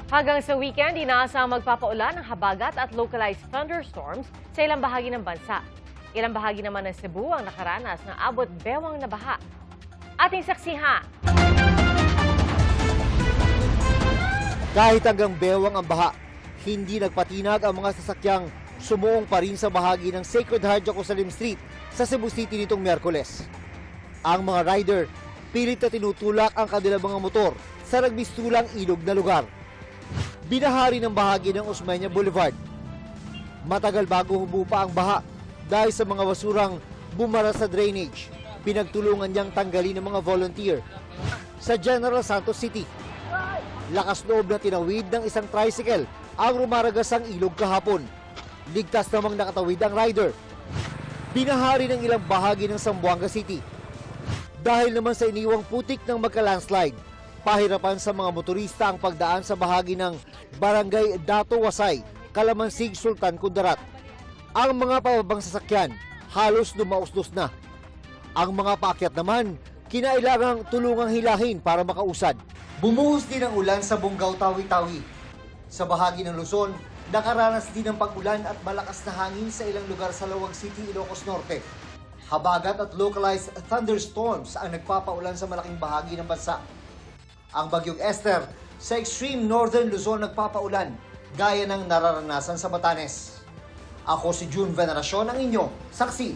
Hanggang sa weekend, inaasang magpapaulan ng habagat at localized thunderstorms sa ilang bahagi ng bansa. Ilang bahagi naman ng Cebu ang nakaranas ng abot bewang na baha. Ating saksihan. Kahit hanggang bewang ang baha, hindi nagpatinag ang mga sasakyang sumuong pa rin sa bahagi ng Sacred Heart Jerusalem Street sa Cebu City nitong Miyerkules. Ang mga rider, pilit na tinutulak ang kanilang mga motor sa nagmistulang ilog na lugar. Binahari ng bahagi ng Osmeña Boulevard. Matagal bago humupa ang baha dahil sa mga basurang bumara sa drainage. Pinagtulungan niyang tanggalin ng mga volunteer sa General Santos City. Lakas loob na tinawid ng isang tricycle ang rumaragasang ilog kahapon. Ligtas namang nakatawid ang rider. Binahari ng ilang bahagi ng Zamboanga City. Dahil naman sa iniwang putik ng magka-landslide, pahirapan sa mga motorista ang pagdaan sa bahagi ng Barangay Dato Wasay, Calamansig, Sultan Kudarat. Ang mga pababang sasakyan halos dumausdos na. Ang mga paakyat naman, kinailangang tulungang hilahin para makausad. Bumuhos din ang ulan sa Bungaw, Tawi-Tawi. Sa bahagi ng Luzon, nakaranas din ng pag-ulan at malakas na hangin sa ilang lugar sa Lawag City, Ilocos Norte. Habagat at localized thunderstorms ang nagpapaulan sa malaking bahagi ng bansa. Ang bagyong Esther sa extreme northern Luzon nagpapaulan, gaya ng nararanasan sa Batanes. Ako si June Veneracion, ang inyong saksi.